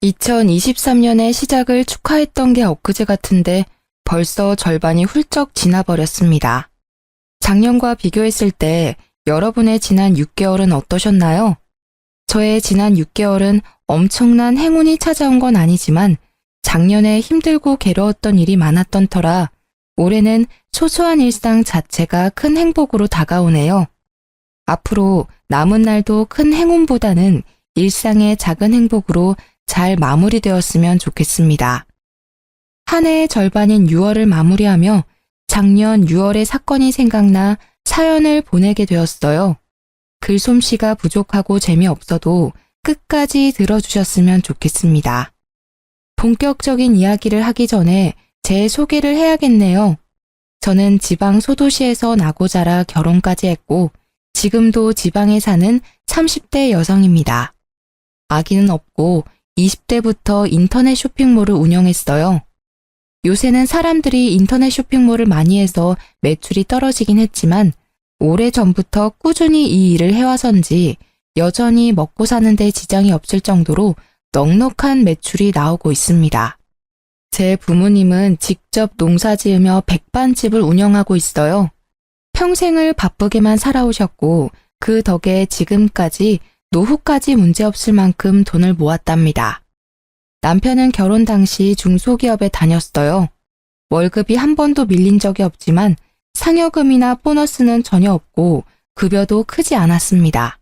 2023년의 시작을 축하했던 게 엊그제 같은데 벌써 절반이 훌쩍 지나버렸습니다. 작년과 비교했을 때 여러분의 지난 6개월은 어떠셨나요? 저의 지난 6개월은 엄청난 행운이 찾아온 건 아니지만 작년에 힘들고 괴로웠던 일이 많았던 터라 올해는 소소한 일상 자체가 큰 행복으로 다가오네요. 앞으로 남은 날도 큰 행운보다는 일상의 작은 행복으로 잘 마무리되었으면 좋겠습니다. 한 해의 절반인 6월을 마무리하며 작년 6월의 사건이 생각나 사연을 보내게 되었어요. 글솜씨가 부족하고 재미없어도 끝까지 들어주셨으면 좋겠습니다. 본격적인 이야기를 하기 전에 제 소개를 해야겠네요. 저는 지방 소도시에서 나고 자라 결혼까지 했고 지금도 지방에 사는 30대 여성입니다. 아기는 없고 20대부터 인터넷 쇼핑몰을 운영했어요. 요새는 사람들이 인터넷 쇼핑몰을 많이 해서 매출이 떨어지긴 했지만 오래전부터 꾸준히 이 일을 해와서인지 여전히 먹고 사는데 지장이 없을 정도로 넉넉한 매출이 나오고 있습니다. 제 부모님은 직접 농사 지으며 백반집을 운영하고 있어요. 평생을 바쁘게만 살아오셨고 그 덕에 지금까지 노후까지 문제없을 만큼 돈을 모았답니다. 남편은 결혼 당시 중소기업에 다녔어요. 월급이 한 번도 밀린 적이 없지만 상여금이나 보너스는 전혀 없고 급여도 크지 않았습니다.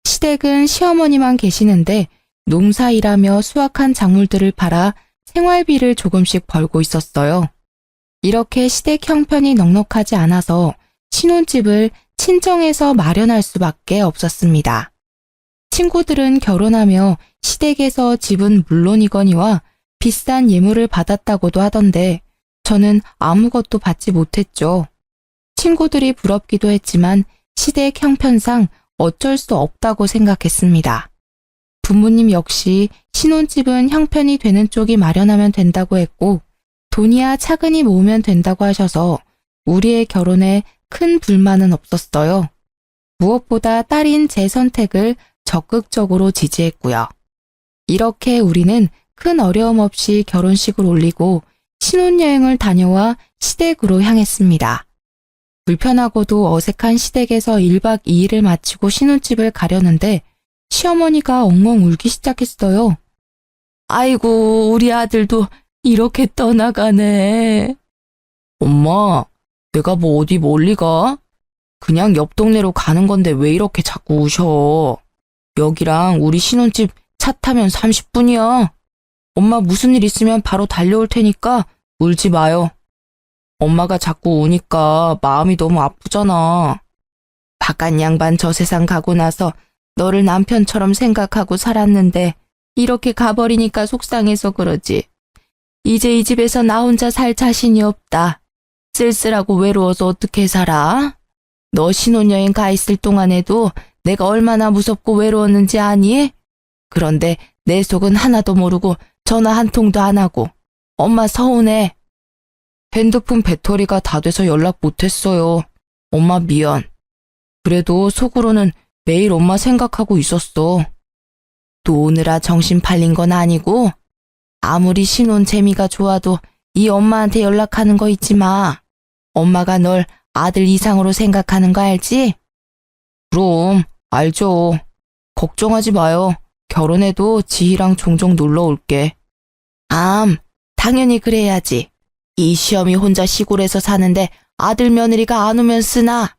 시댁은 시어머니만 계시는데 농사 일하며 수확한 작물들을 팔아 생활비를 조금씩 벌고 있었어요. 이렇게 시댁 형편이 넉넉하지 않아서 신혼집을 친정에서 마련할 수밖에 없었습니다. 친구들은 결혼하며 시댁에서 집은 물론이거니와 비싼 예물을 받았다고도 하던데 저는 아무것도 받지 못했죠. 친구들이 부럽기도 했지만 시댁 형편상 어쩔 수 없다고 생각했습니다. 부모님 역시 신혼집은 형편이 되는 쪽이 마련하면 된다고 했고 돈이야 차근히 모으면 된다고 하셔서 우리의 결혼에 큰 불만은 없었어요. 무엇보다 딸인 제 선택을 적극적으로 지지했고요. 이렇게 우리는 큰 어려움 없이 결혼식을 올리고 신혼여행을 다녀와 시댁으로 향했습니다. 불편하고도 어색한 시댁에서 1박 2일을 마치고 신혼집을 가려는데 시어머니가 엉엉 울기 시작했어요. 아이고, 우리 아들도 이렇게 떠나가네. 엄마, 내가 뭐 어디 멀리 가? 그냥 옆 동네로 가는 건데 왜 이렇게 자꾸 우셔? 여기랑 우리 신혼집 차 타면 30분이야. 엄마 무슨 일 있으면 바로 달려올 테니까 울지 마요. 엄마가 자꾸 우니까 마음이 너무 아프잖아. 바깥 양반 저 세상 가고 나서 너를 남편처럼 생각하고 살았는데 이렇게 가버리니까 속상해서 그러지. 이제 이 집에서 나 혼자 살 자신이 없다. 쓸쓸하고 외로워서 어떻게 살아? 너 신혼여행 가 있을 동안에도 내가 얼마나 무섭고 외로웠는지 아니? 그런데 내 속은 하나도 모르고 전화 한 통도 안 하고 엄마 서운해. 핸드폰 배터리가 다 돼서 연락 못했어요. 엄마 미안. 그래도 속으로는 매일 엄마 생각하고 있었어. 노느라 정신 팔린 건 아니고 아무리 신혼 재미가 좋아도 이 엄마한테 연락하는 거 잊지 마. 엄마가 널 아들 이상으로 생각하는 거 알지? 그럼 알죠. 걱정하지 마요. 결혼해도 지희랑 종종 놀러 올게. 당연히 그래야지. 이 시어미 혼자 시골에서 사는데 아들 며느리가 안 오면 쓰나.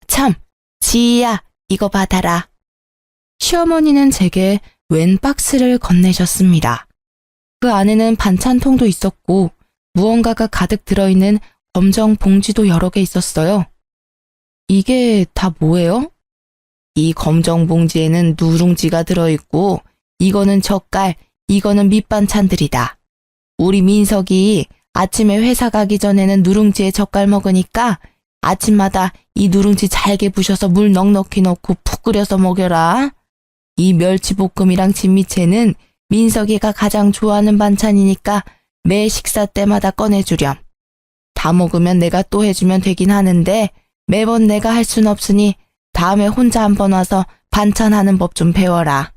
참, 지희야, 이거 받아라. 시어머니는 제게 웬 박스를 건네셨습니다. 그 안에는 반찬통도 있었고 무언가가 가득 들어있는 검정 봉지도 여러 개 있었어요. 이게 다 뭐예요? 이 검정 봉지에는 누룽지가 들어있고 이거는 젓갈, 이거는 밑반찬들이다. 우리 민석이 아침에 회사 가기 전에는 누룽지에 젓갈 먹으니까 아침마다 이 누룽지 잘게 부셔서 물 넉넉히 넣고 푹 끓여서 먹여라. 이 멸치볶음이랑 진미채는 민석이가 가장 좋아하는 반찬이니까 매 식사 때마다 꺼내주렴. 다 먹으면 내가 또 해주면 되긴 하는데 매번 내가 할 순 없으니 다음에 혼자 한번 와서 반찬하는 법 좀 배워라.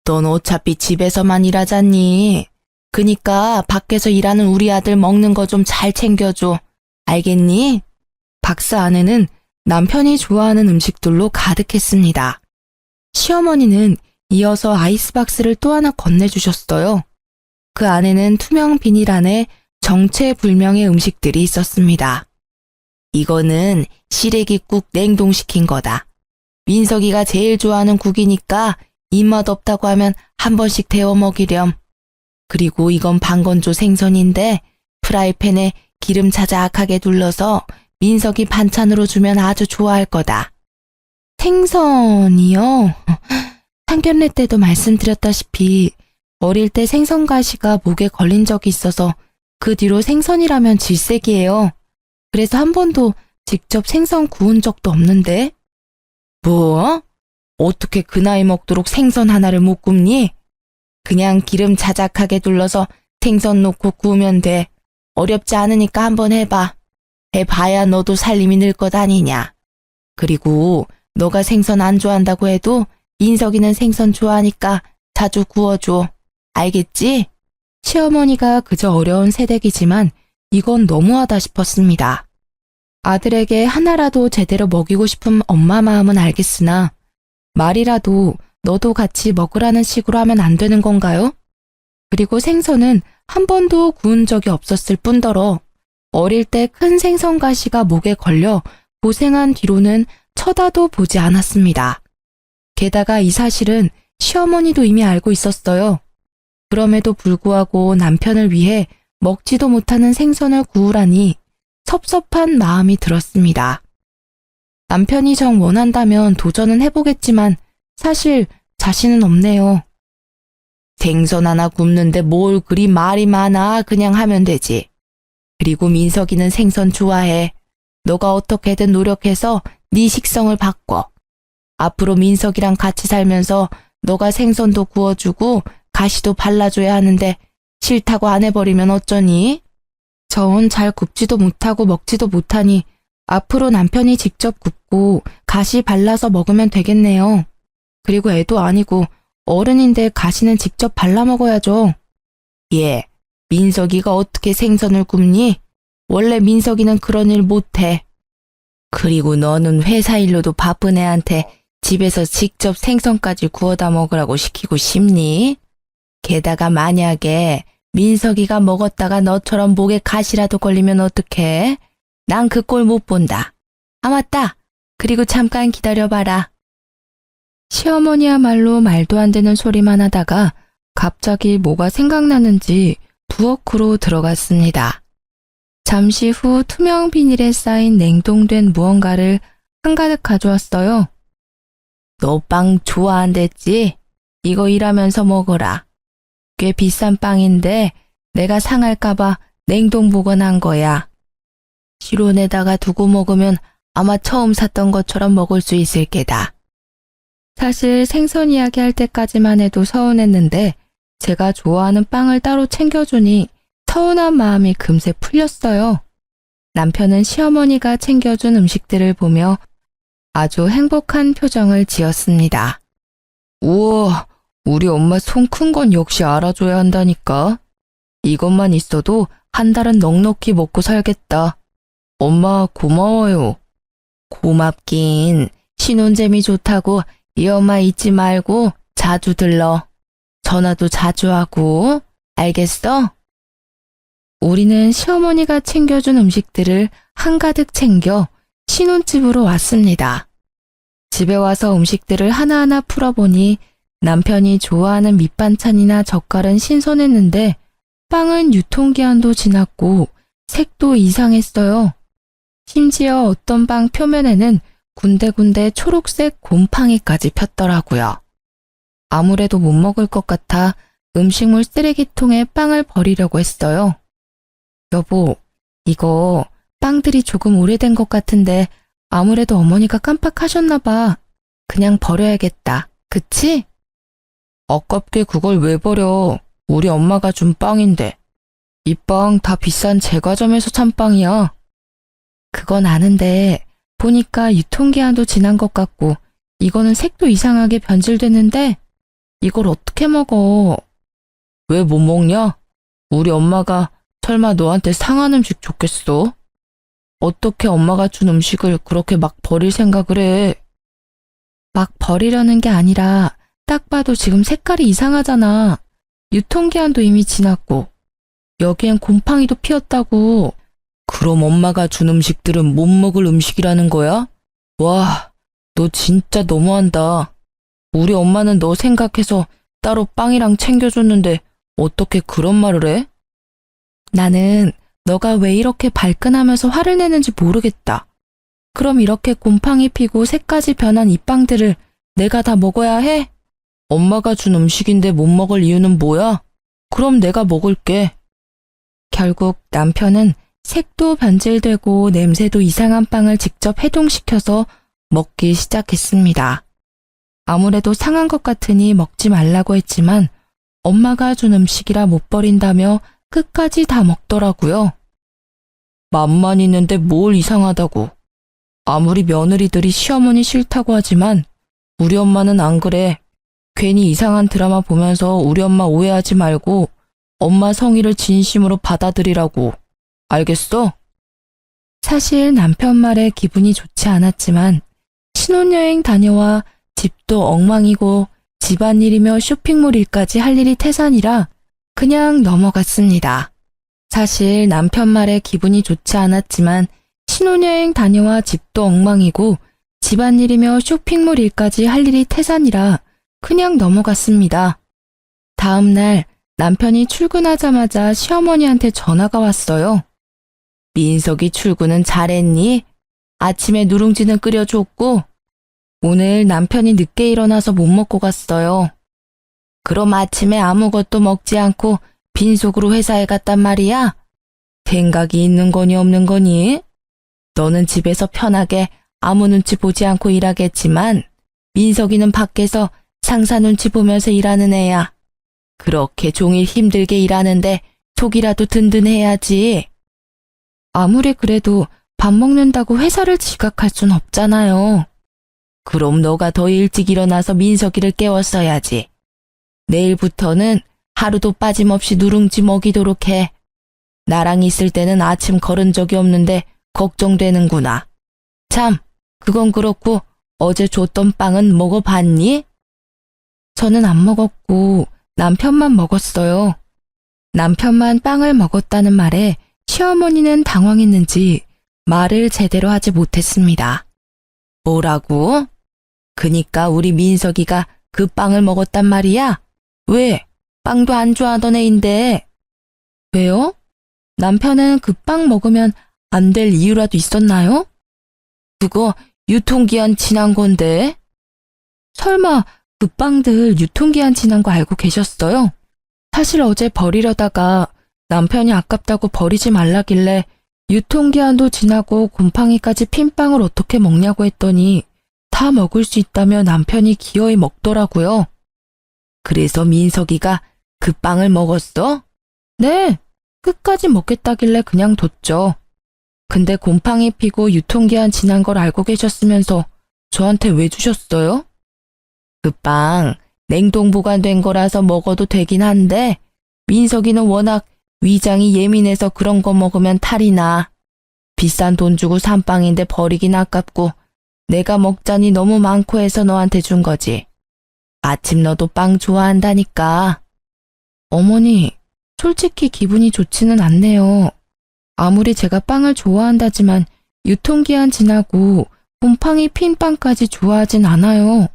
넌 어차피 집에서만 일하잖니. 그니까 밖에서 일하는 우리 아들 먹는 거 좀 잘 챙겨줘. 알겠니? 박스 안에는 남편이 좋아하는 음식들로 가득했습니다. 시어머니는 이어서 아이스박스를 또 하나 건네주셨어요. 그 안에는 투명 비닐 안에 정체불명의 음식들이 있었습니다. 이거는 시래기국 냉동시킨 거다. 민석이가 제일 좋아하는 국이니까 입맛 없다고 하면 한 번씩 데워 먹이렴. 그리고 이건 방건조 생선인데 프라이팬에 기름 자작하게 둘러서 민석이 반찬으로 주면 아주 좋아할 거다. 생선이요? 상견례 때도 말씀드렸다시피 어릴 때 생선 가시가 목에 걸린 적이 있어서 그 뒤로 생선이라면 질색이에요. 그래서 한 번도 직접 생선 구운 적도 없는데. 뭐? 어떻게 그 나이 먹도록 생선 하나를 못 굽니? 그냥 기름 자작하게 둘러서 생선 넣고 구우면 돼. 어렵지 않으니까 한번 해봐. 해봐야 너도 살림이 늘 것 아니냐. 그리고 너가 생선 안 좋아한다고 해도 민석이는 생선 좋아하니까 자주 구워줘. 알겠지? 시어머니가 그저 어려운 새댁이지만 이건 너무하다 싶었습니다. 아들에게 하나라도 제대로 먹이고 싶은 엄마 마음은 알겠으나 말이라도 너도 같이 먹으라는 식으로 하면 안 되는 건가요? 그리고 생선은 한 번도 구운 적이 없었을 뿐더러 어릴 때 큰 생선 가시가 목에 걸려 고생한 뒤로는 쳐다도 보지 않았습니다. 게다가 이 사실은 시어머니도 이미 알고 있었어요. 그럼에도 불구하고 남편을 위해 먹지도 못하는 생선을 구우라니 섭섭한 마음이 들었습니다. 남편이 정 원한다면 도전은 해보겠지만 사실 자신은 없네요. 생선 하나 굽는데 뭘 그리 말이 많아. 그냥 하면 되지. 그리고 민석이는 생선 좋아해. 너가 어떻게든 노력해서 네 식성을 바꿔. 앞으로 민석이랑 같이 살면서 너가 생선도 구워주고 가시도 발라줘야 하는데 싫다고 안 해버리면 어쩌니? 전 잘 굽지도 못하고 먹지도 못하니 앞으로 남편이 직접 굽고 가시 발라서 먹으면 되겠네요. 그리고 애도 아니고 어른인데 가시는 직접 발라 먹어야죠. 예, 민석이가 어떻게 생선을 굽니? 원래 민석이는 그런 일 못해. 그리고 너는 회사 일로도 바쁜 애한테 집에서 직접 생선까지 구워다 먹으라고 시키고 싶니? 게다가 만약에 민석이가 먹었다가 너처럼 목에 가시라도 걸리면 어떡해? 난 그 꼴 못 본다. 아, 맞다. 그리고 잠깐 기다려봐라. 시어머니야말로 말도 안 되는 소리만 하다가 갑자기 뭐가 생각나는지 부엌으로 들어갔습니다. 잠시 후 투명 비닐에 쌓인 냉동된 무언가를 한가득 가져왔어요. 너 빵 좋아한댔지? 이거 일하면서 먹어라. 꽤 비싼 빵인데 내가 상할까봐 냉동 보관한 거야. 실온에다가 두고 먹으면 아마 처음 샀던 것처럼 먹을 수 있을 게다. 사실 생선 이야기 할 때까지만 해도 서운했는데 제가 좋아하는 빵을 따로 챙겨주니 서운한 마음이 금세 풀렸어요. 남편은 시어머니가 챙겨준 음식들을 보며 아주 행복한 표정을 지었습니다. 우와, 우리 엄마 손 큰 건 역시 알아줘야 한다니까. 이것만 있어도 한 달은 넉넉히 먹고 살겠다. 엄마 고마워요. 고맙긴. 신혼재미 좋다고 이 엄마 잊지 말고 자주 들러. 전화도 자주 하고. 알겠어? 우리는 시어머니가 챙겨준 음식들을 한가득 챙겨 신혼집으로 왔습니다. 집에 와서 음식들을 하나하나 풀어보니 남편이 좋아하는 밑반찬이나 젓갈은 신선했는데 빵은 유통기한도 지났고 색도 이상했어요. 심지어 어떤 빵 표면에는 군데군데 초록색 곰팡이까지 폈더라고요. 아무래도 못 먹을 것 같아 음식물 쓰레기통에 빵을 버리려고 했어요. 여보, 이거 빵들이 조금 오래된 것 같은데 아무래도 어머니가 깜빡하셨나 봐. 그냥 버려야겠다. 그치? 아깝게 그걸 왜 버려? 우리 엄마가 준 빵인데. 이 빵 다 비싼 제과점에서 산 빵이야. 그건 아는데 보니까 유통기한도 지난 것 같고 이거는 색도 이상하게 변질됐는데 이걸 어떻게 먹어? 왜 못 먹냐? 우리 엄마가 설마 너한테 상한 음식 줬겠어? 어떻게 엄마가 준 음식을 그렇게 막 버릴 생각을 해? 막 버리려는 게 아니라 딱 봐도 지금 색깔이 이상하잖아. 유통기한도 이미 지났고 여기엔 곰팡이도 피었다고. 그럼 엄마가 준 음식들은 못 먹을 음식이라는 거야? 와, 너 진짜 너무한다. 우리 엄마는 너 생각해서 따로 빵이랑 챙겨줬는데 어떻게 그런 말을 해? 나는 너가 왜 이렇게 발끈하면서 화를 내는지 모르겠다. 그럼 이렇게 곰팡이 피고 색까지 변한 이 빵들을 내가 다 먹어야 해? 엄마가 준 음식인데 못 먹을 이유는 뭐야? 그럼 내가 먹을게. 결국 남편은 색도 변질되고 냄새도 이상한 빵을 직접 해동시켜서 먹기 시작했습니다. 아무래도 상한 것 같으니 먹지 말라고 했지만 엄마가 준 음식이라 못 버린다며 끝까지 다 먹더라고요. 맛만 있는데 뭘 이상하다고. 아무리 며느리들이 시어머니 싫다고 하지만 우리 엄마는 안 그래. 괜히 이상한 드라마 보면서 우리 엄마 오해하지 말고 엄마 성의를 진심으로 받아들이라고. 알겠어? 사실 남편 말에 기분이 좋지 않았지만 신혼여행 다녀와 집도 엉망이고 집안일이며 쇼핑몰 일까지 할 일이 태산이라 그냥 넘어갔습니다. 사실 남편 말에 기분이 좋지 않았지만 신혼여행 다녀와 집도 엉망이고 집안일이며 쇼핑몰 일까지 할 일이 태산이라 그냥 넘어갔습니다. 다음 날 남편이 출근하자마자 시어머니한테 전화가 왔어요. 민석이 출근은 잘했니? 아침에 누룽지는 끓여줬고 오늘 남편이 늦게 일어나서 못 먹고 갔어요. 그럼 아침에 아무것도 먹지 않고 빈속으로 회사에 갔단 말이야? 생각이 있는 거니 없는 거니? 너는 집에서 편하게 아무 눈치 보지 않고 일하겠지만 민석이는 밖에서 상사 눈치 보면서 일하는 애야. 그렇게 종일 힘들게 일하는데 속이라도 든든해야지. 아무리 그래도 밥 먹는다고 회사를 지각할 순 없잖아요. 그럼 너가 더 일찍 일어나서 민석이를 깨웠어야지. 내일부터는 하루도 빠짐없이 누룽지 먹이도록 해. 나랑 있을 때는 아침 걸은 적이 없는데 걱정되는구나. 참, 그건 그렇고 어제 줬던 빵은 먹어봤니? 저는 안 먹었고 남편만 먹었어요. 남편만 빵을 먹었다는 말에 시어머니는 당황했는지 말을 제대로 하지 못했습니다. 뭐라고? 그니까 우리 민석이가 그 빵을 먹었단 말이야? 왜? 빵도 안 좋아하던 애인데. 왜요? 남편은 그 빵 먹으면 안 될 이유라도 있었나요? 그거 유통기한 지난 건데. 설마 그 빵들 유통기한 지난 거 알고 계셨어요? 사실 어제 버리려다가 남편이 아깝다고 버리지 말라길래 유통기한도 지나고 곰팡이까지 핀 빵을 어떻게 먹냐고 했더니 다 먹을 수 있다며 남편이 기어이 먹더라고요. 그래서 민석이가 그 빵을 먹었어? 네, 끝까지 먹겠다길래 그냥 뒀죠. 근데 곰팡이 피고 유통기한 지난 걸 알고 계셨으면서 저한테 왜 주셨어요? 그 빵 냉동 보관된 거라서 먹어도 되긴 한데 민석이는 워낙 위장이 예민해서 그런 거 먹으면 탈이 나. 비싼 돈 주고 산 빵인데 버리긴 아깝고 내가 먹자니 너무 많고 해서 너한테 준 거지. 아침 너도 빵 좋아한다니까. 어머니, 솔직히 기분이 좋지는 않네요. 아무리 제가 빵을 좋아한다지만 유통기한 지나고 곰팡이 핀 빵까지 좋아하진 않아요.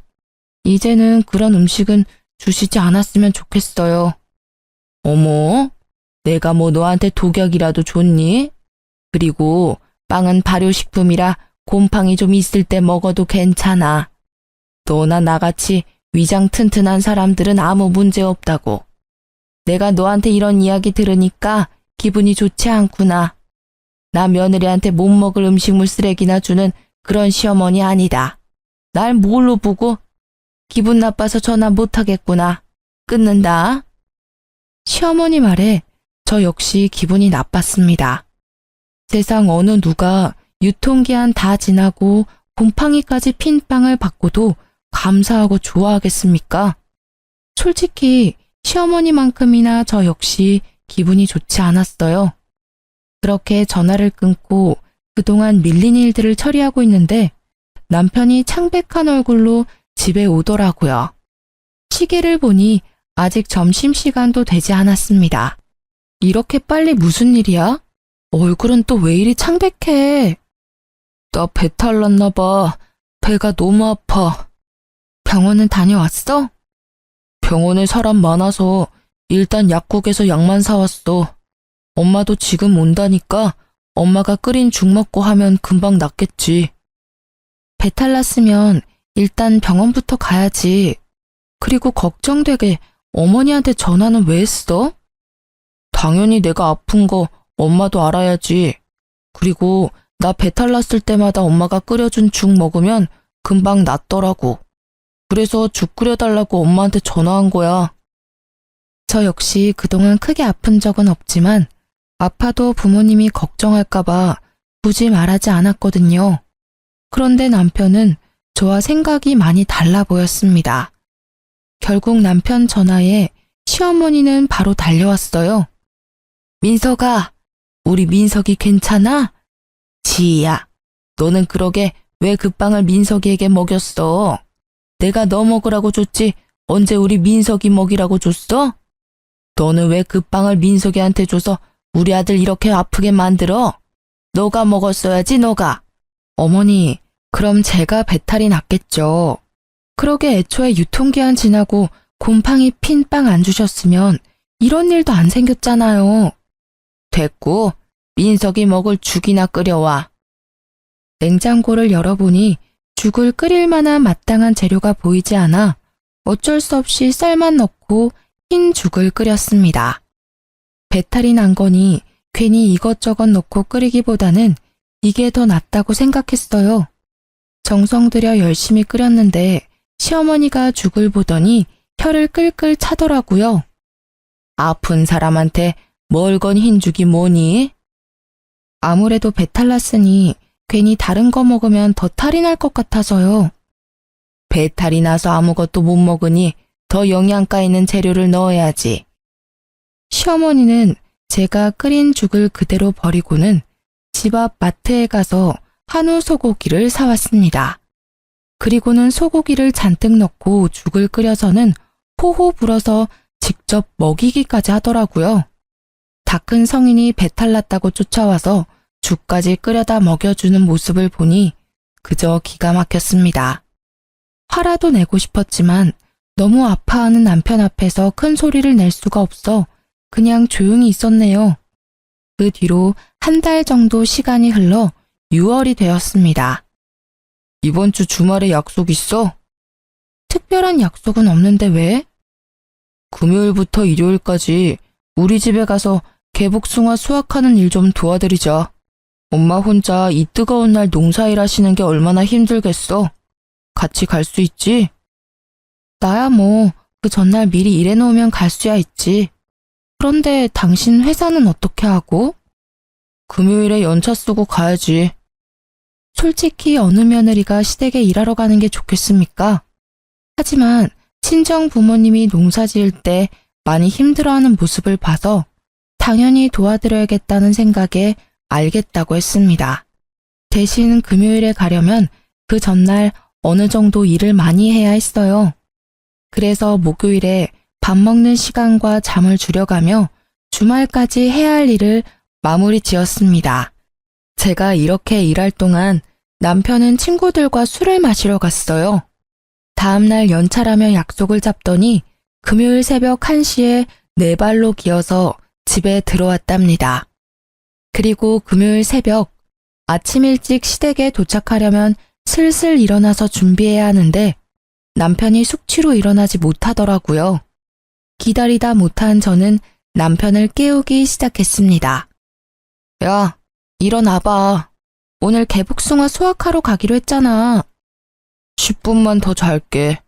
이제는 그런 음식은 주시지 않았으면 좋겠어요. 어머, 내가 뭐 너한테 독약이라도 줬니? 그리고 빵은 발효식품이라 곰팡이 좀 있을 때 먹어도 괜찮아. 너나 나같이 위장 튼튼한 사람들은 아무 문제 없다고. 내가 너한테 이런 이야기 들으니까 기분이 좋지 않구나. 나 며느리한테 못 먹을 음식물 쓰레기나 주는 그런 시어머니 아니다. 날 뭘로 보고? 기분 나빠서 전화 못하겠구나. 끊는다. 시어머니 말에 저 역시 기분이 나빴습니다. 세상 어느 누가 유통기한 다 지나고 곰팡이까지 핀 빵을 받고도 감사하고 좋아하겠습니까? 솔직히 시어머니만큼이나 저 역시 기분이 좋지 않았어요. 그렇게 전화를 끊고 그동안 밀린 일들을 처리하고 있는데 남편이 창백한 얼굴로 집에 오더라고요. 시계를 보니 아직 점심시간도 되지 않았습니다. 이렇게 빨리 무슨 일이야? 얼굴은 또 왜 이리 창백해? 나 배탈 났나 봐. 배가 너무 아파. 병원은 다녀왔어? 병원에 사람 많아서 일단 약국에서 약만 사왔어. 엄마도 지금 온다니까 엄마가 끓인 죽 먹고 하면 금방 낫겠지. 배탈 났으면 일단 병원부터 가야지. 그리고 걱정되게 어머니한테 전화는 왜 했어? 당연히 내가 아픈 거 엄마도 알아야지. 그리고 나 배탈 났을 때마다 엄마가 끓여준 죽 먹으면 금방 낫더라고. 그래서 죽 끓여달라고 엄마한테 전화한 거야. 저 역시 그동안 크게 아픈 적은 없지만 아파도 부모님이 걱정할까봐 굳이 말하지 않았거든요. 그런데 남편은 저와 생각이 많이 달라 보였습니다. 결국 남편 전화에 시어머니는 바로 달려왔어요. 민석아, 우리 민석이 괜찮아? 지희야, 너는 그러게 왜 그 빵을 민석이에게 먹였어? 내가 너 먹으라고 줬지 언제 우리 민석이 먹이라고 줬어? 너는 왜 그 빵을 민석이한테 줘서 우리 아들 이렇게 아프게 만들어? 너가 먹었어야지 너가. 어머니, 그럼 제가 배탈이 났겠죠. 그러게 애초에 유통기한 지나고 곰팡이 핀 빵 안 주셨으면 이런 일도 안 생겼잖아요. 됐고, 민석이 먹을 죽이나 끓여와. 냉장고를 열어보니 죽을 끓일 만한 마땅한 재료가 보이지 않아 어쩔 수 없이 쌀만 넣고 흰 죽을 끓였습니다. 배탈이 난 거니 괜히 이것저것 넣고 끓이기보다는 이게 더 낫다고 생각했어요. 정성 들여 열심히 끓였는데 시어머니가 죽을 보더니 혀를 끌끌 차더라고요. 아픈 사람한테 멀건 흰죽이 뭐니? 아무래도 배탈 났으니 괜히 다른 거 먹으면 더 탈이 날 것 같아서요. 배탈이 나서 아무것도 못 먹으니 더 영양가 있는 재료를 넣어야지. 시어머니는 제가 끓인 죽을 그대로 버리고는 집 앞 마트에 가서 한우 소고기를 사왔습니다. 그리고는 소고기를 잔뜩 넣고 죽을 끓여서는 호호 불어서 직접 먹이기까지 하더라고요. 다 큰 성인이 배탈 났다고 쫓아와서 죽까지 끓여다 먹여주는 모습을 보니 그저 기가 막혔습니다. 화라도 내고 싶었지만 너무 아파하는 남편 앞에서 큰 소리를 낼 수가 없어 그냥 조용히 있었네요. 그 뒤로 한 달 정도 시간이 흘러 6월이 되었습니다. 이번 주 주말에 약속 있어? 특별한 약속은 없는데 왜? 금요일부터 일요일까지 우리 집에 가서 개복숭아 수확하는 일 좀 도와드리자. 엄마 혼자 이 뜨거운 날 농사일 하시는 게 얼마나 힘들겠어. 같이 갈 수 있지? 나야 뭐 그 전날 미리 일해놓으면 갈 수야 있지. 그런데 당신 회사는 어떻게 하고? 금요일에 연차 쓰고 가야지. 솔직히 어느 며느리가 시댁에 일하러 가는 게 좋겠습니까? 하지만 친정 부모님이 농사 지을 때 많이 힘들어하는 모습을 봐서 당연히 도와드려야겠다는 생각에 알겠다고 했습니다. 대신 금요일에 가려면 그 전날 어느 정도 일을 많이 해야 했어요. 그래서 목요일에 밥 먹는 시간과 잠을 줄여가며 주말까지 해야 할 일을 마무리 지었습니다. 제가 이렇게 일할 동안 남편은 친구들과 술을 마시러 갔어요. 다음날 연차라며 약속을 잡더니 금요일 새벽 1시에 네 발로 기어서 집에 들어왔답니다. 그리고 금요일 새벽 아침 일찍 시댁에 도착하려면 슬슬 일어나서 준비해야 하는데 남편이 숙취로 일어나지 못하더라고요. 기다리다 못한 저는 남편을 깨우기 시작했습니다. 야, 일어나봐. 오늘 개복숭아 수확하러 가기로 했잖아. 10분만 더 잘게.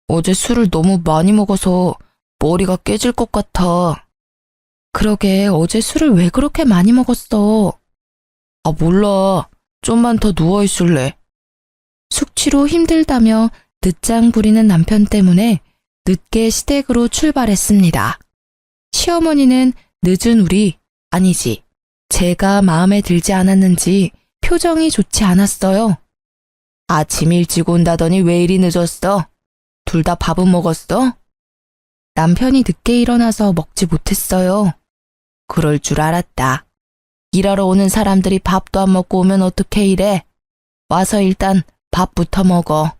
어제 술을 너무 많이 먹어서 머리가 깨질 것 같아. 그러게 어제 술을 왜 그렇게 많이 먹었어? 아, 몰라. 좀만 더 누워있을래. 숙취로 힘들다며 늦장 부리는 남편 때문에 늦게 시댁으로 출발했습니다. 시어머니는 늦은 우리, 아니지, 제가 마음에 들지 않았는지 표정이 좋지 않았어요. 아침 일찍 온다더니 왜 이리 늦었어? 둘 다 밥은 먹었어? 남편이 늦게 일어나서 먹지 못했어요. 그럴 줄 알았다. 일하러 오는 사람들이 밥도 안 먹고 오면 어떻게 이래? 와서 일단 밥부터 먹어.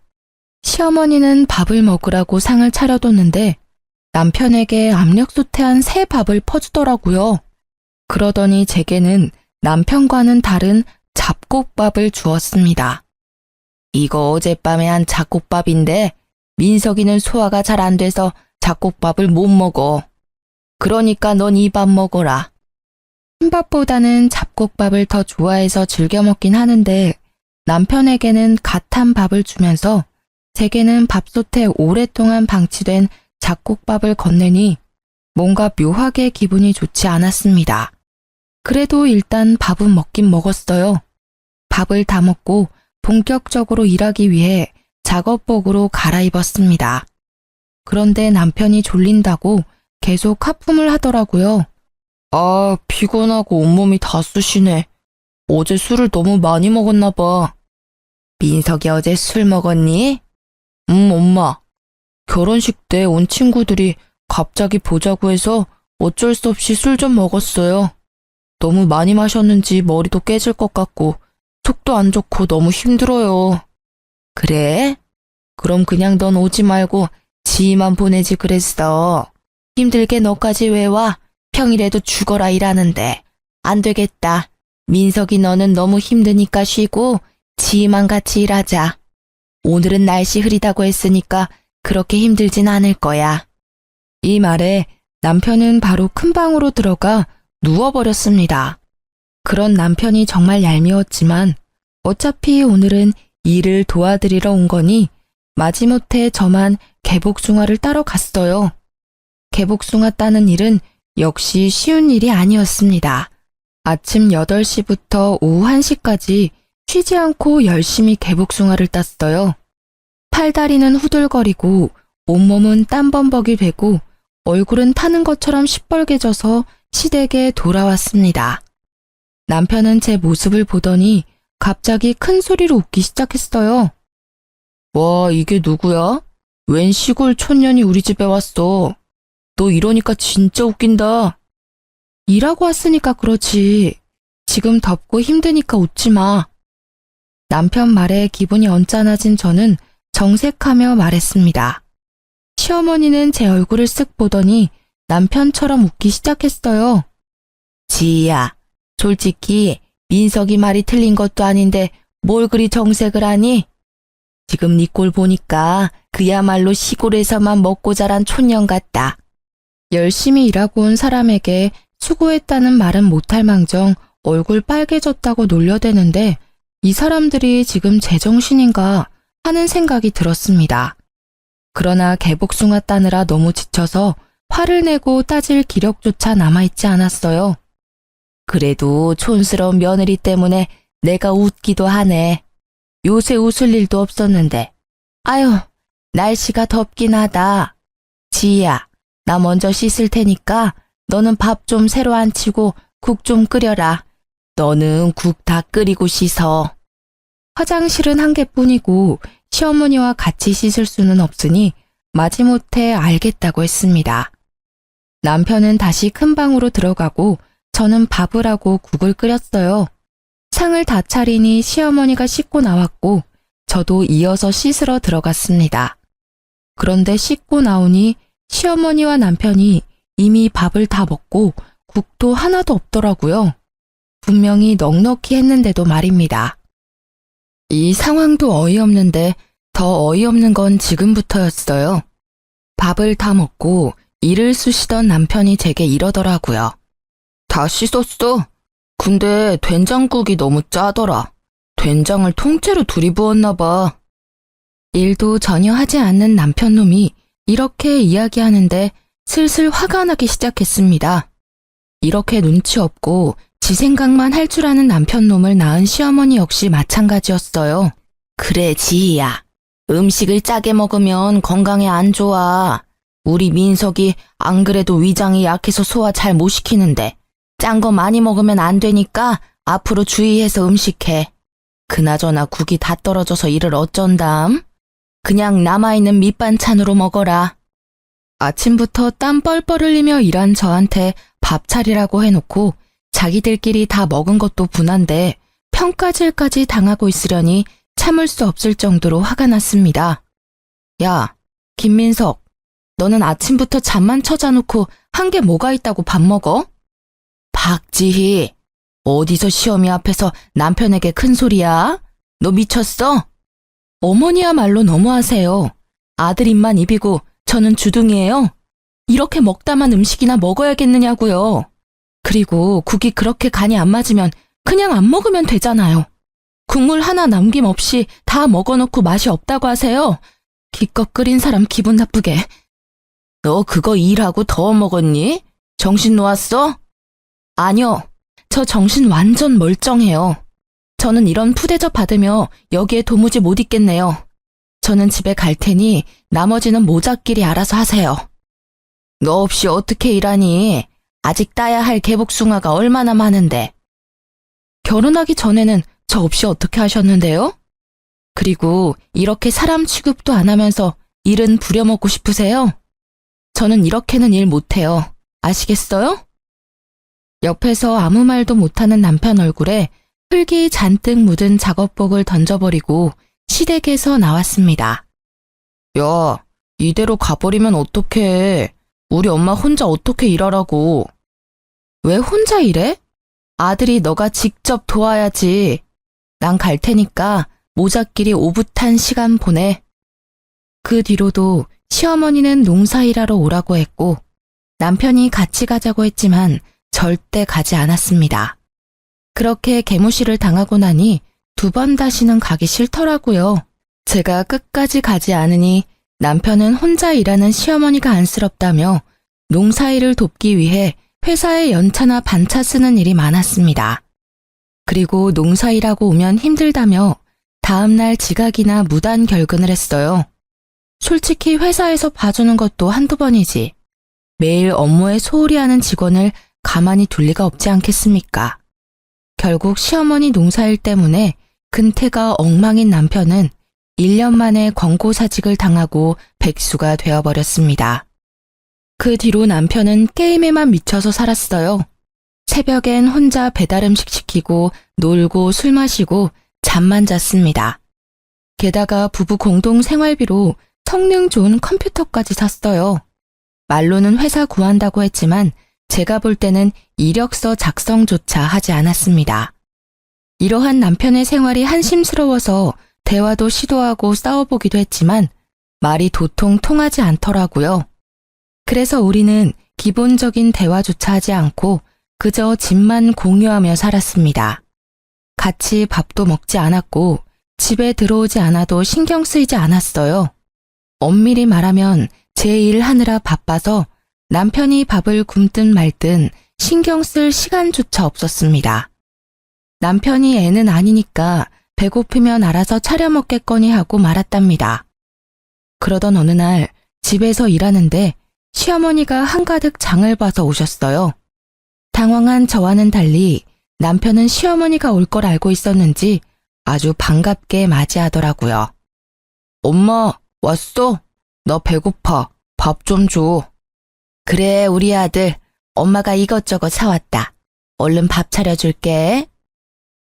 시어머니는 밥을 먹으라고 상을 차려뒀는데 남편에게 압력솥에 새 밥을 퍼주더라고요. 그러더니 제게는 남편과는 다른 잡곡밥을 주었습니다. 이거 어젯밤에 한 잡곡밥인데 민석이는 소화가 잘 안 돼서 잡곡밥을 못 먹어. 그러니까 넌 이 밥 먹어라. 흰밥보다는 잡곡밥을 더 좋아해서 즐겨 먹긴 하는데 남편에게는 갓한 밥을 주면서 제게는 밥솥에 오랫동안 방치된 잡곡밥을 건네니 뭔가 묘하게 기분이 좋지 않았습니다. 그래도 일단 밥은 먹긴 먹었어요. 밥을 다 먹고 본격적으로 일하기 위해 작업복으로 갈아입었습니다. 그런데 남편이 졸린다고 계속 하품을 하더라고요. 아, 피곤하고 온몸이 다 쑤시네. 어제 술을 너무 많이 먹었나 봐. 민석이 어제 술 먹었니? 엄마. 결혼식 때 온 친구들이 갑자기 보자고 해서 어쩔 수 없이 술 좀 먹었어요. 너무 많이 마셨는지 머리도 깨질 것 같고 속도 안 좋고 너무 힘들어요. 그래? 그럼 그냥 넌 오지 말고 지희만 보내지 그랬어. 힘들게 너까지 왜 와? 평일에도 죽어라 일하는데. 안 되겠다. 민석이 너는 너무 힘드니까 쉬고 지희만 같이 일하자. 오늘은 날씨 흐리다고 했으니까 그렇게 힘들진 않을 거야. 이 말에 남편은 바로 큰 방으로 들어가 누워버렸습니다. 그런 남편이 정말 얄미웠지만 어차피 오늘은 일을 도와드리러 온 거니 마지못해 저만 개복숭아를 따러 갔어요. 개복숭아 따는 일은 역시 쉬운 일이 아니었습니다. 아침 8시부터 오후 1시까지 쉬지 않고 열심히 개복숭아를 땄어요. 팔다리는 후들거리고 온몸은 땀범벅이 되고 얼굴은 타는 것처럼 시뻘개져서 시댁에 돌아왔습니다. 남편은 제 모습을 보더니 갑자기 큰 소리로 웃기 시작했어요. 와, 이게 누구야? 웬 시골 촌년이 우리 집에 왔어. 너 이러니까 진짜 웃긴다. 일하고 왔으니까 그렇지. 지금 덥고 힘드니까 웃지 마. 남편 말에 기분이 언짢아진 저는 정색하며 말했습니다. 시어머니는 제 얼굴을 쓱 보더니 남편처럼 웃기 시작했어요. 지희야, 솔직히 민석이 말이 틀린 것도 아닌데 뭘 그리 정색을 하니? 지금 네 꼴 보니까 그야말로 시골에서만 먹고 자란 촌년 같다. 열심히 일하고 온 사람에게 수고했다는 말은 못할 망정 얼굴 빨개졌다고 놀려대는데 이 사람들이 지금 제정신인가 하는 생각이 들었습니다. 그러나 개복숭아 따느라 너무 지쳐서 화를 내고 따질 기력조차 남아있지 않았어요. 그래도 촌스러운 며느리 때문에 내가 웃기도 하네. 요새 웃을 일도 없었는데. 아유, 날씨가 덥긴 하다. 지희야, 나 먼저 씻을 테니까 너는 밥 좀 새로 안 치고 국 좀 끓여라. 너는 국 다 끓이고 씻어. 화장실은 한 개뿐이고 시어머니와 같이 씻을 수는 없으니 마지못해 알겠다고 했습니다. 남편은 다시 큰 방으로 들어가고 저는 밥을 하고 국을 끓였어요. 상을 다 차리니 시어머니가 씻고 나왔고 저도 이어서 씻으러 들어갔습니다. 그런데 씻고 나오니 시어머니와 남편이 이미 밥을 다 먹고 국도 하나도 없더라고요. 분명히 넉넉히 했는데도 말입니다. 이 상황도 어이없는데 더 어이없는 건 지금부터였어요. 밥을 다 먹고 이를 쑤시던 남편이 제게 이러더라고요. 다 씻었어? 근데 된장국이 너무 짜더라. 된장을 통째로 둘이 부었나 봐. 일도 전혀 하지 않는 남편놈이 이렇게 이야기하는데 슬슬 화가 나기 시작했습니다. 이렇게 눈치 없고 지 생각만 할 줄 아는 남편놈을 낳은 시어머니 역시 마찬가지였어요. 그래, 지희야. 음식을 짜게 먹으면 건강에 안 좋아. 우리 민석이 안 그래도 위장이 약해서 소화 잘 못 시키는데 짠 거 많이 먹으면 안 되니까 앞으로 주의해서 음식해. 그나저나 국이 다 떨어져서 이를 어쩐담? 그냥 남아있는 밑반찬으로 먹어라. 아침부터 땀 뻘뻘 흘리며 일한 저한테 밥 차리라고 해놓고 자기들끼리 다 먹은 것도 분한데 평가질까지 당하고 있으려니 참을 수 없을 정도로 화가 났습니다. 야, 김민석, 너는 아침부터 잠만 쳐자놓고 한 게 뭐가 있다고 밥 먹어? 박지희, 어디서 시어미 앞에서 남편에게 큰 소리야? 너 미쳤어? 어머니야말로 너무하세요. 아들 입만 입이고 저는 주둥이에요. 이렇게 먹다만 음식이나 먹어야겠느냐고요. 그리고 국이 그렇게 간이 안 맞으면 그냥 안 먹으면 되잖아요. 국물 하나 남김없이 다 먹어놓고 맛이 없다고 하세요. 기껏 끓인 사람 기분 나쁘게. 너 그거 일하고 더 먹었니? 정신 놓았어? 아니요. 저 정신 완전 멀쩡해요. 저는 이런 푸대접 받으며 여기에 도무지 못 있겠네요. 저는 집에 갈 테니 나머지는 모자끼리 알아서 하세요. 너 없이 어떻게 일하니? 아직 따야 할 개복숭아가 얼마나 많은데. 결혼하기 전에는 저 없이 어떻게 하셨는데요? 그리고 이렇게 사람 취급도 안 하면서 일은 부려먹고 싶으세요? 저는 이렇게는 일 못해요. 아시겠어요? 옆에서 아무 말도 못하는 남편 얼굴에 흙이 잔뜩 묻은 작업복을 던져버리고 시댁에서 나왔습니다. 야, 이대로 가버리면 어떡해. 우리 엄마 혼자 어떻게 일하라고. 왜 혼자 일해? 아들이 너가 직접 도와야지. 난 갈 테니까 모자끼리 오붓한 시간 보내. 그 뒤로도 시어머니는 농사일하러 오라고 했고 남편이 같이 가자고 했지만 절대 가지 않았습니다. 그렇게 개무시를 당하고 나니 2번 다시는 가기 싫더라고요. 제가 끝까지 가지 않으니 남편은 혼자 일하는 시어머니가 안쓰럽다며 농사일을 돕기 위해 회사에 연차나 반차 쓰는 일이 많았습니다. 그리고 농사일하고 오면 힘들다며 다음날 지각이나 무단 결근을 했어요. 솔직히 회사에서 봐주는 것도 한두 번이지. 매일 업무에 소홀히 하는 직원을 가만히 둘 리가 없지 않겠습니까? 결국 시어머니 농사일 때문에 근태가 엉망인 남편은 1년 만에 권고사직을 당하고 백수가 되어버렸습니다. 그 뒤로 남편은 게임에만 미쳐서 살았어요. 새벽엔 혼자 배달음식 시키고 놀고 술 마시고 잠만 잤습니다. 게다가 부부 공동 생활비로 성능 좋은 컴퓨터까지 샀어요. 말로는 회사 구한다고 했지만 제가 볼 때는 이력서 작성조차 하지 않았습니다. 이러한 남편의 생활이 한심스러워서 대화도 시도하고 싸워보기도 했지만 말이 도통 통하지 않더라고요. 그래서 우리는 기본적인 대화조차 하지 않고 그저 집만 공유하며 살았습니다. 같이 밥도 먹지 않았고 집에 들어오지 않아도 신경 쓰이지 않았어요. 엄밀히 말하면 제 일 하느라 바빠서 남편이 밥을 굶든 말든 신경 쓸 시간조차 없었습니다. 남편이 애는 아니니까 배고프면 알아서 차려 먹겠거니 하고 말았답니다. 그러던 어느 날 집에서 일하는데 시어머니가 한가득 장을 봐서 오셨어요. 당황한 저와는 달리 남편은 시어머니가 올 걸 알고 있었는지 아주 반갑게 맞이하더라고요. 엄마, 왔어? 나 배고파. 밥 좀 줘. 그래, 우리 아들. 엄마가 이것저것 사왔다. 얼른 밥 차려줄게.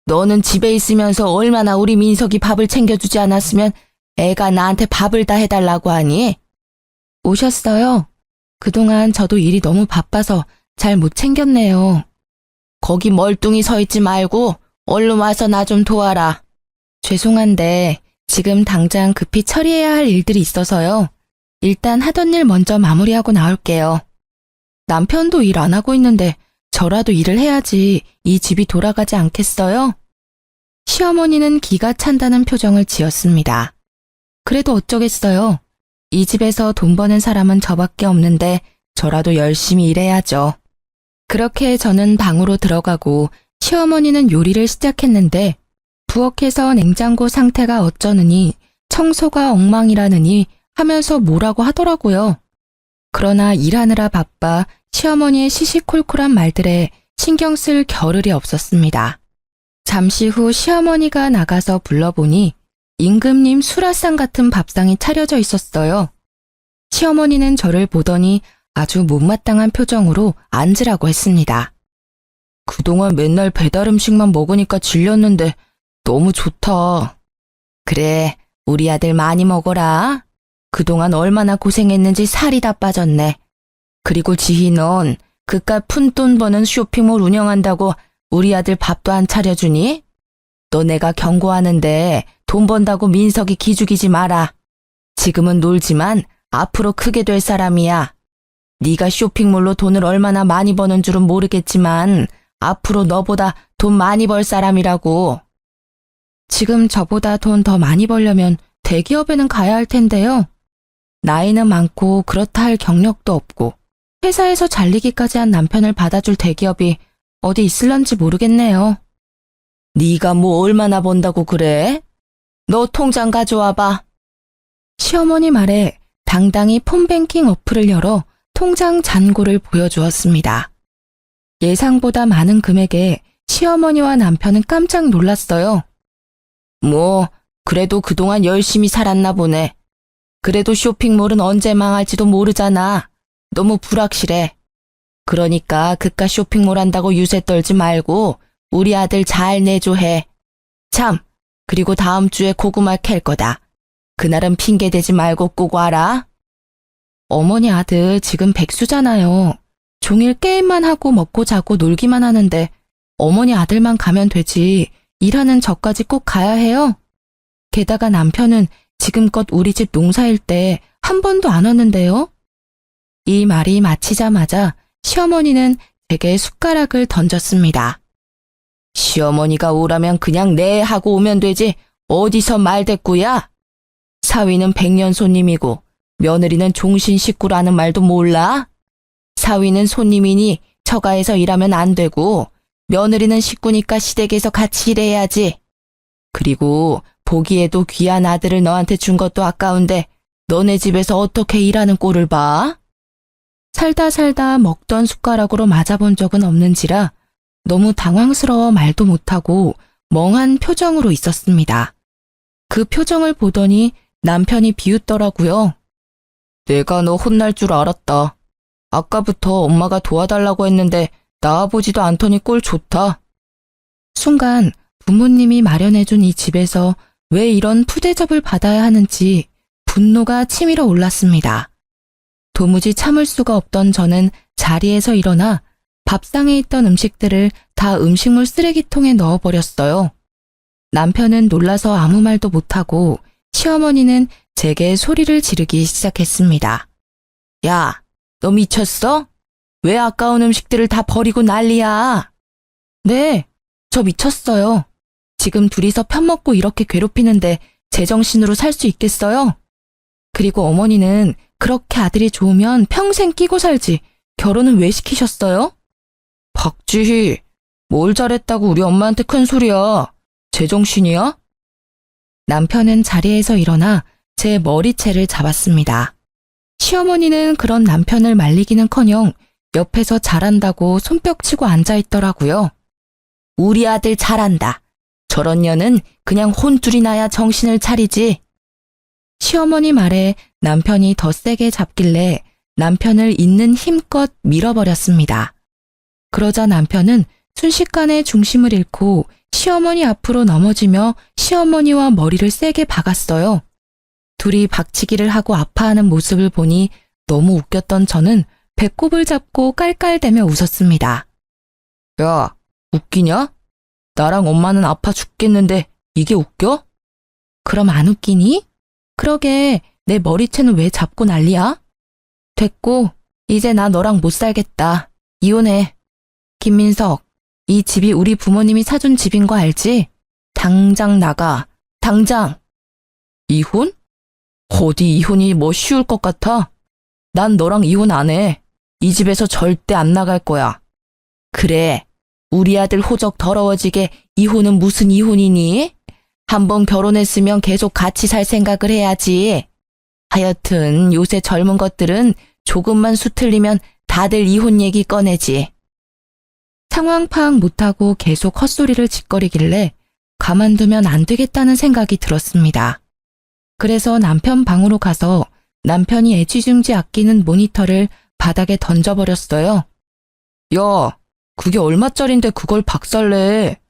너는 집에 있으면서 얼마나 우리 민석이 밥을 챙겨주지 않았으면 애가 나한테 밥을 다 해달라고 하니? 오셨어요? 그동안 저도 일이 너무 바빠서 잘 못 챙겼네요. 거기 멀뚱히 서 있지 말고 얼른 와서 나 좀 도와라. 죄송한데 지금 당장 급히 처리해야 할 일들이 있어서요. 일단 하던 일 먼저 마무리하고 나올게요. 남편도 일 안 하고 있는데 저라도 일을 해야지 이 집이 돌아가지 않겠어요? 시어머니는 기가 찬다는 표정을 지었습니다. 그래도 어쩌겠어요. 이 집에서 돈 버는 사람은 저밖에 없는데 저라도 열심히 일해야죠. 그렇게 저는 방으로 들어가고 시어머니는 요리를 시작했는데 부엌에서 냉장고 상태가 어쩌느니 청소가 엉망이라느니 하면서 뭐라고 하더라고요. 그러나 일하느라 바빠 시어머니의 시시콜콜한 말들에 신경 쓸 겨를이 없었습니다. 잠시 후 시어머니가 나가서 불러보니 임금님 수라상 같은 밥상이 차려져 있었어요. 시어머니는 저를 보더니 아주 못마땅한 표정으로 앉으라고 했습니다. 그동안 맨날 배달 음식만 먹으니까 질렸는데 너무 좋다. 그래, 우리 아들 많이 먹어라. 그동안 얼마나 고생했는지 살이 다 빠졌네. 그리고 지희 넌 그깟 푼돈 버는 쇼핑몰 운영한다고 우리 아들 밥도 안 차려주니? 너 내가 경고하는데 돈 번다고 민석이 기죽이지 마라. 지금은 놀지만 앞으로 크게 될 사람이야. 네가 쇼핑몰로 돈을 얼마나 많이 버는 줄은 모르겠지만 앞으로 너보다 돈 많이 벌 사람이라고. 지금 저보다 돈 더 많이 벌려면 대기업에는 가야 할 텐데요. 나이는 많고 그렇다 할 경력도 없고 회사에서 잘리기까지 한 남편을 받아줄 대기업이 어디 있을런지 모르겠네요. 네가 뭐 얼마나 번다고 그래? 너 통장 가져와봐. 시어머니 말에 당당히 폰뱅킹 어플을 열어 통장 잔고를 보여주었습니다. 예상보다 많은 금액에 시어머니와 남편은 깜짝 놀랐어요. 뭐 그래도 그동안 열심히 살았나 보네. 그래도 쇼핑몰은 언제 망할지도 모르잖아. 너무 불확실해. 그러니까 그깟 쇼핑몰 한다고 유세 떨지 말고 우리 아들 잘 내조해. 참, 그리고 다음 주에 고구마 캘 거다. 그날은 핑계 대지 말고 꼭 와라. 어머니 아들 지금 백수잖아요. 종일 게임만 하고 먹고 자고 놀기만 하는데 어머니 아들만 가면 되지 일하는 저까지 꼭 가야 해요? 게다가 남편은 지금껏 우리 집 농사일 때 한 번도 안 왔는데요. 이 말이 마치자마자 시어머니는 제게 숟가락을 던졌습니다. 시어머니가 오라면 그냥 네 하고 오면 되지 어디서 말대꾸야? 사위는 백년 손님이고 며느리는 종신 식구라는 말도 몰라? 사위는 손님이니 처가에서 일하면 안 되고 며느리는 식구니까 시댁에서 같이 일해야지. 그리고 보기에도 귀한 아들을 너한테 준 것도 아까운데 너네 집에서 어떻게 일하는 꼴을 봐? 살다 먹던 숟가락으로 맞아본 적은 없는지라 너무 당황스러워 말도 못하고 멍한 표정으로 있었습니다. 그 표정을 보더니 남편이 비웃더라고요. 내가 너 혼날 줄 알았다. 아까부터 엄마가 도와달라고 했는데 나와보지도 않더니 꼴 좋다. 순간 부모님이 마련해준 이 집에서 왜 이런 푸대접을 받아야 하는지 분노가 치밀어 올랐습니다. 도무지 참을 수가 없던 저는 자리에서 일어나 밥상에 있던 음식들을 다 음식물 쓰레기통에 넣어버렸어요. 남편은 놀라서 아무 말도 못하고 시어머니는 제게 소리를 지르기 시작했습니다. 야, 너 미쳤어? 왜 아까운 음식들을 다 버리고 난리야? 네, 저 미쳤어요. 지금 둘이서 편먹고 이렇게 괴롭히는데 제정신으로 살 수 있겠어요? 그리고 어머니는 그렇게 아들이 좋으면 평생 끼고 살지 결혼은 왜 시키셨어요? 박지희, 뭘 잘했다고 우리 엄마한테 큰 소리야. 제정신이야? 남편은 자리에서 일어나 제 머리채를 잡았습니다. 시어머니는 그런 남편을 말리기는커녕 옆에서 잘한다고 손뼉치고 앉아있더라고요. 우리 아들 잘한다. 저런 년은 그냥 혼쭐이 나야 정신을 차리지. 시어머니 말에 남편이 더 세게 잡길래 남편을 있는 힘껏 밀어버렸습니다. 그러자 남편은 순식간에 중심을 잃고 시어머니 앞으로 넘어지며 시어머니와 머리를 세게 박았어요. 둘이 박치기를 하고 아파하는 모습을 보니 너무 웃겼던 저는 배꼽을 잡고 깔깔대며 웃었습니다. 야, 웃기냐? 나랑 엄마는 아파 죽겠는데 이게 웃겨? 그럼 안 웃기니? 그러게 내 머리채는 왜 잡고 난리야? 됐고 이제 나 너랑 못 살겠다. 이혼해. 김민석, 이 집이 우리 부모님이 사준 집인 거 알지? 당장 나가. 당장. 이혼? 어디 이혼이 뭐 쉬울 것 같아? 난 너랑 이혼 안 해. 이 집에서 절대 안 나갈 거야. 그래. 우리 아들 호적 더러워지게 이혼은 무슨 이혼이니? 한번 결혼했으면 계속 같이 살 생각을 해야지. 하여튼 요새 젊은 것들은 조금만 수틀리면 다들 이혼 얘기 꺼내지. 상황 파악 못하고 계속 헛소리를 짓거리길래 가만두면 안 되겠다는 생각이 들었습니다. 그래서 남편 방으로 가서 남편이 애지중지 아끼는 모니터를 바닥에 던져버렸어요. 야, 그게 얼마짜린데 그걸 박살내.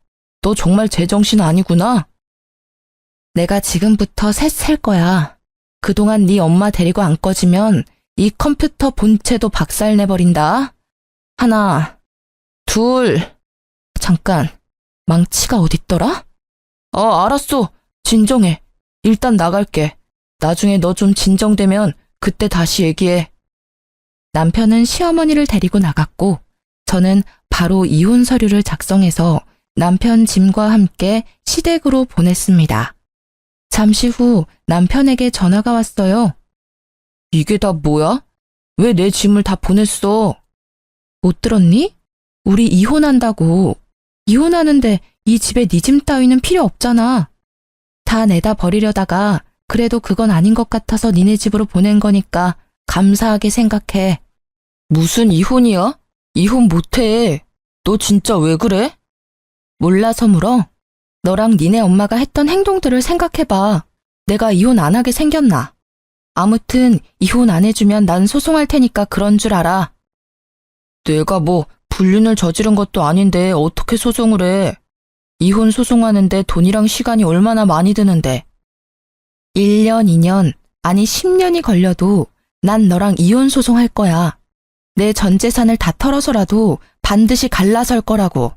너 정말 제정신 아니구나. 내가 지금부터 셋 셀 거야. 그동안 네 엄마 데리고 안 꺼지면 이 컴퓨터 본체도 박살내버린다. 하나, 둘. 잠깐, 망치가 어딨더라? 알았어. 진정해. 일단 나갈게. 나중에 너 좀 진정되면 그때 다시 얘기해. 남편은 시어머니를 데리고 나갔고 저는 바로 이혼 서류를 작성해서 남편 짐과 함께 시댁으로 보냈습니다. 잠시 후 남편에게 전화가 왔어요. 이게 다 뭐야? 왜 내 짐을 다 보냈어? 못 들었니? 우리 이혼한다고. 이혼하는데 이 집에 네 짐 따위는 필요 없잖아. 다 내다 버리려다가 그래도 그건 아닌 것 같아서 니네 집으로 보낸 거니까 감사하게 생각해. 무슨 이혼이야? 이혼 못해. 너 진짜 왜 그래? 몰라서 물어? 너랑 니네 엄마가 했던 행동들을 생각해봐. 내가 이혼 안 하게 생겼나? 아무튼 이혼 안 해주면 난 소송할 테니까 그런 줄 알아. 내가 뭐 불륜을 저지른 것도 아닌데 어떻게 소송을 해? 이혼 소송하는데 돈이랑 시간이 얼마나 많이 드는데. 1년, 2년, 아니 10년이 걸려도 난 너랑 이혼 소송할 거야. 내 전 재산을 다 털어서라도 반드시 갈라설 거라고.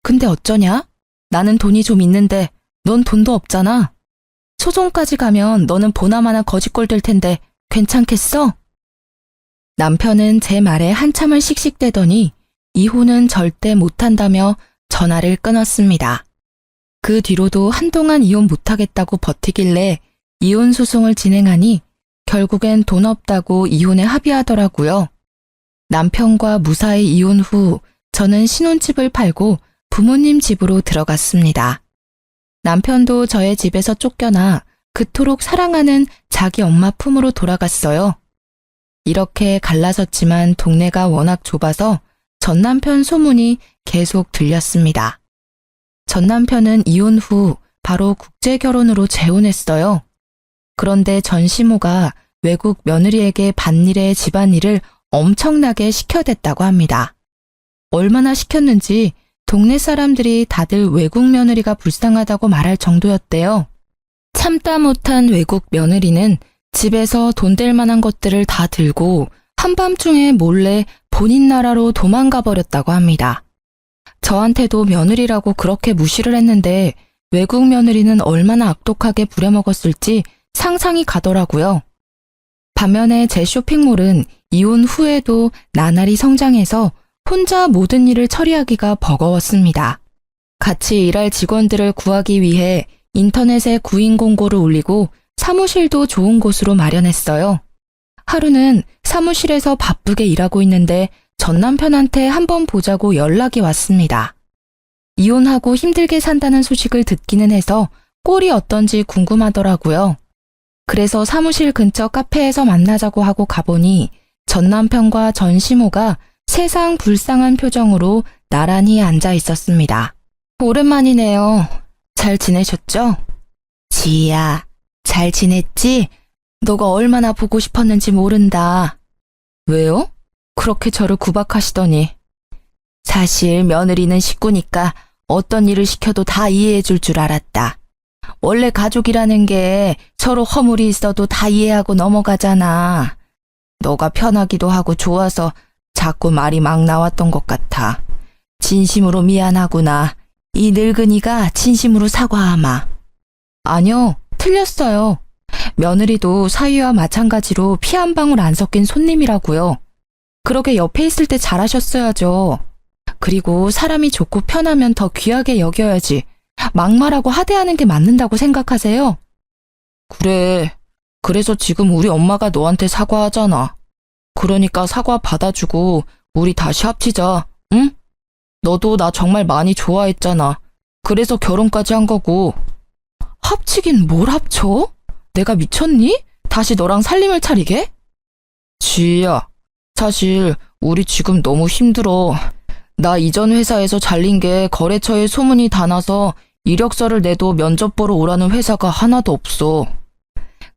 근데 어쩌냐? 나는 돈이 좀 있는데 넌 돈도 없잖아. 소송까지 가면 너는 보나마나 거지꼴 될 텐데 괜찮겠어? 남편은 제 말에 한참을 씩씩대더니 이혼은 절대 못한다며 전화를 끊었습니다. 그 뒤로도 한동안 이혼 못하겠다고 버티길래 이혼 소송을 진행하니 결국엔 돈 없다고 이혼에 합의하더라고요. 남편과 무사히 이혼 후 저는 신혼집을 팔고 부모님 집으로 들어갔습니다. 남편도 저의 집에서 쫓겨나 그토록 사랑하는 자기 엄마 품으로 돌아갔어요. 이렇게 갈라섰지만 동네가 워낙 좁아서 전 남편 소문이 계속 들렸습니다. 전 남편은 이혼 후 바로 국제 결혼으로 재혼했어요. 그런데 전 시모가 외국 며느리에게 밭일에 집안일을 엄청나게 시켜댔다고 합니다. 얼마나 시켰는지 동네 사람들이 다들 외국 며느리가 불쌍하다고 말할 정도였대요. 참다 못한 외국 며느리는 집에서 돈 될 만한 것들을 다 들고 한밤중에 몰래 본인 나라로 도망가 버렸다고 합니다. 저한테도 며느리라고 그렇게 무시를 했는데 외국 며느리는 얼마나 악독하게 부려먹었을지 상상이 가더라고요. 반면에 제 쇼핑몰은 이혼 후에도 나날이 성장해서 혼자 모든 일을 처리하기가 버거웠습니다. 같이 일할 직원들을 구하기 위해 인터넷에 구인 공고를 올리고 사무실도 좋은 곳으로 마련했어요. 하루는 사무실에서 바쁘게 일하고 있는데 전 남편한테 한번 보자고 연락이 왔습니다. 이혼하고 힘들게 산다는 소식을 듣기는 해서 꼴이 어떤지 궁금하더라고요. 그래서 사무실 근처 카페에서 만나자고 하고 가보니 전 남편과 전 시모가 세상 불쌍한 표정으로 나란히 앉아 있었습니다. 오랜만이네요. 잘 지내셨죠? 지희야, 잘 지냈지? 너가 얼마나 보고 싶었는지 모른다. 왜요? 그렇게 저를 구박하시더니. 사실 며느리는 식구니까 어떤 일을 시켜도 다 이해해 줄 알았다. 원래 가족이라는 게 서로 허물이 있어도 다 이해하고 넘어가잖아. 너가 편하기도 하고 좋아서 자꾸 말이 막 나왔던 것 같아. 진심으로 미안하구나. 이 늙은이가 진심으로 사과하마. 아니요, 틀렸어요. 며느리도 사위와 마찬가지로 피 한 방울 안 섞인 손님이라고요. 그러게 옆에 있을 때 잘하셨어야죠. 그리고 사람이 좋고 편하면 더 귀하게 여겨야지. 막말하고 하대하는 게 맞는다고 생각하세요? 그래. 그래서 지금 우리 엄마가 너한테 사과하잖아. 그러니까 사과 받아주고 우리 다시 합치자, 응? 너도 나 정말 많이 좋아했잖아. 그래서 결혼까지 한 거고. 합치긴 뭘 합쳐? 내가 미쳤니? 다시 너랑 살림을 차리게? 지희야, 사실 우리 지금 너무 힘들어. 나 이전 회사에서 잘린 게 거래처에 소문이 다 나서 이력서를 내도 면접 보러 오라는 회사가 하나도 없어.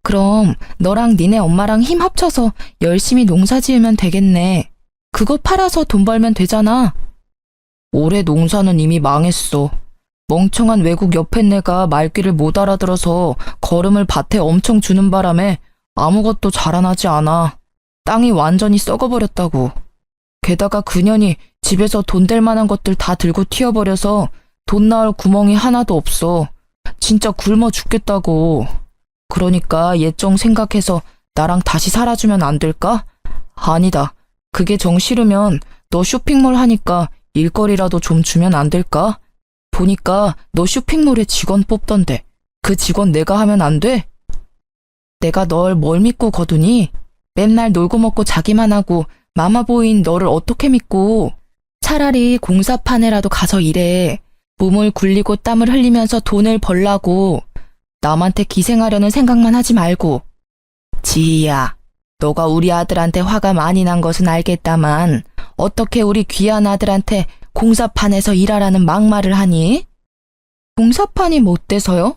그럼 너랑 니네 엄마랑 힘 합쳐서 열심히 농사 지으면 되겠네. 그거 팔아서 돈 벌면 되잖아. 올해 농사는 이미 망했어. 멍청한 외국 옆에네가 말귀를 못 알아들어서 거름을 밭에 엄청 주는 바람에 아무것도 자라나지 않아. 땅이 완전히 썩어버렸다고. 게다가 그년이 집에서 돈 될 만한 것들 다 들고 튀어버려서 돈 나올 구멍이 하나도 없어. 진짜 굶어 죽겠다고. 그러니까 옛 정 생각해서 나랑 다시 살아주면 안 될까? 아니다. 그게 정 싫으면 너 쇼핑몰 하니까 일거리라도 좀 주면 안 될까? 보니까 너 쇼핑몰에 직원 뽑던데 그 직원 내가 하면 안 돼? 내가 널 뭘 믿고 거두니? 맨날 놀고 먹고 자기만 하고 마마보이인 너를 어떻게 믿고. 차라리 공사판에라도 가서 일해. 몸을 굴리고 땀을 흘리면서 돈을 벌라고. 남한테 기생하려는 생각만 하지 말고. 지희야, 너가 우리 아들한테 화가 많이 난 것은 알겠다만 어떻게 우리 귀한 아들한테 공사판에서 일하라는 막말을 하니? 공사판이 뭐 어때서요?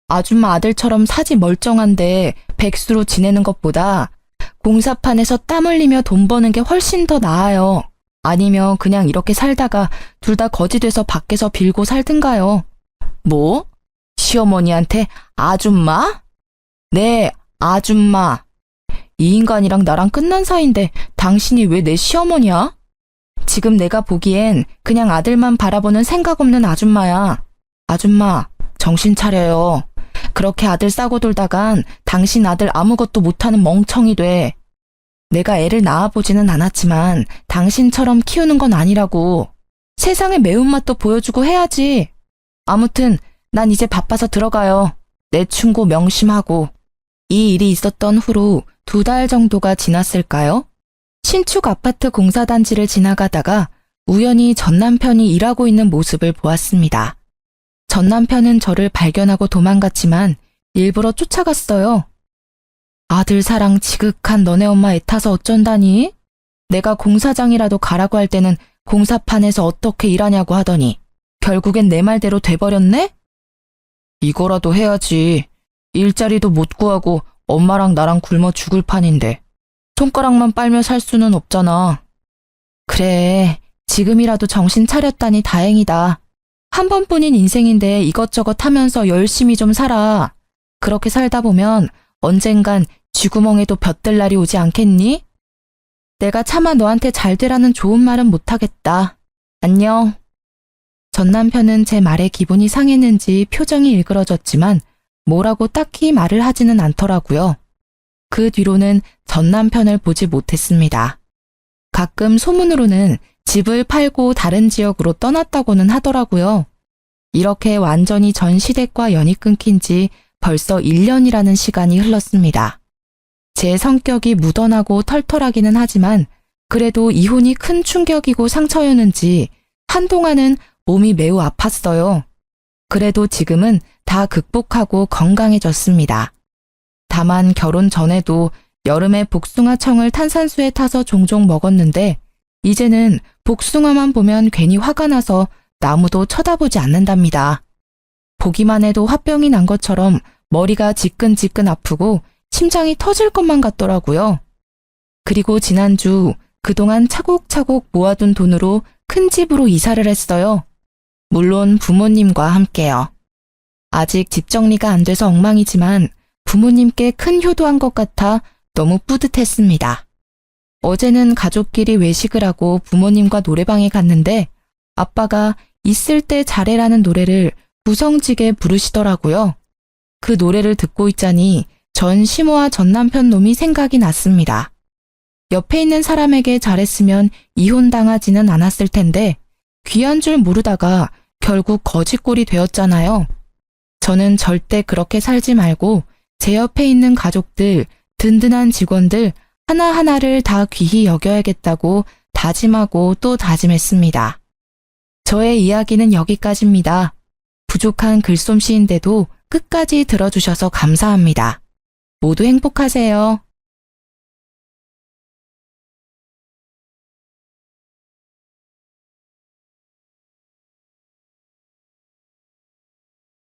아줌마 아들처럼 사지 멀쩡한데 백수로 지내는 것보다 공사판에서 땀 흘리며 돈 버는 게 훨씬 더 나아요. 아니면 그냥 이렇게 살다가 둘 다 거지 돼서 밖에서 빌고 살든가요. 뭐? 시어머니한테 아줌마? 네, 아줌마. 이 인간이랑 나랑 끝난 사이인데 당신이 왜 내 시어머니야? 지금 내가 보기엔 그냥 아들만 바라보는 생각 없는 아줌마야. 아줌마, 정신 차려요. 그렇게 아들 싸고 돌다간 당신 아들 아무것도 못하는 멍청이 돼. 내가 애를 낳아보지는 않았지만 당신처럼 키우는 건 아니라고. 세상의 매운맛도 보여주고 해야지. 아무튼 난 이제 바빠서 들어가요. 내 충고 명심하고. 이 일이 있었던 후로 2달 정도가 지났을까요? 신축 아파트 공사단지를 지나가다가 우연히 전 남편이 일하고 있는 모습을 보았습니다. 전 남편은 저를 발견하고 도망갔지만 일부러 쫓아갔어요. 아들 사랑 지극한 너네 엄마 애타서 어쩐다니? 내가 공사장이라도 가라고 할 때는 공사판에서 어떻게 일하냐고 하더니 결국엔 내 말대로 돼버렸네? 이거라도 해야지. 일자리도 못 구하고 엄마랑 나랑 굶어 죽을 판인데 손가락만 빨며 살 수는 없잖아. 그래, 지금이라도 정신 차렸다니 다행이다. 한 번뿐인 인생인데 이것저것 하면서 열심히 좀 살아. 그렇게 살다 보면 언젠간 쥐구멍에도 볕들 날이 오지 않겠니? 내가 차마 너한테 잘 되라는 좋은 말은 못하겠다. 안녕. 전 남편은 제 말에 기분이 상했는지 표정이 일그러졌지만 뭐라고 딱히 말을 하지는 않더라고요. 그 뒤로는 전 남편을 보지 못했습니다. 가끔 소문으로는 집을 팔고 다른 지역으로 떠났다고는 하더라고요. 이렇게 완전히 전 시댁과 연이 끊긴 지 벌써 1년이라는 시간이 흘렀습니다. 제 성격이 무던하고 털털하기는 하지만 그래도 이혼이 큰 충격이고 상처였는지 한동안은 몸이 매우 아팠어요. 그래도 지금은 다 극복하고 건강해졌습니다. 다만 결혼 전에도 여름에 복숭아청을 탄산수에 타서 종종 먹었는데 이제는 복숭아만 보면 괜히 화가 나서 나무도 쳐다보지 않는답니다. 보기만 해도 화병이 난 것처럼 머리가 지끈지끈 아프고 심장이 터질 것만 같더라고요. 그리고 지난주 그동안 차곡차곡 모아둔 돈으로 큰 집으로 이사를 했어요. 물론 부모님과 함께요. 아직 집 정리가 안 돼서 엉망이지만 부모님께 큰 효도한 것 같아 너무 뿌듯했습니다. 어제는 가족끼리 외식을 하고 부모님과 노래방에 갔는데 아빠가 있을 때 잘해라는 노래를 구성지게 부르시더라고요. 그 노래를 듣고 있자니 전 시모와 전 남편 놈이 생각이 났습니다. 옆에 있는 사람에게 잘했으면 이혼당하지는 않았을 텐데 귀한 줄 모르다가 결국 거지꼴이 되었잖아요. 저는 절대 그렇게 살지 말고 제 옆에 있는 가족들, 든든한 직원들 하나하나를 다 귀히 여겨야겠다고 다짐하고 또 다짐했습니다. 저의 이야기는 여기까지입니다. 부족한 글솜씨인데도 끝까지 들어주셔서 감사합니다. 모두 행복하세요.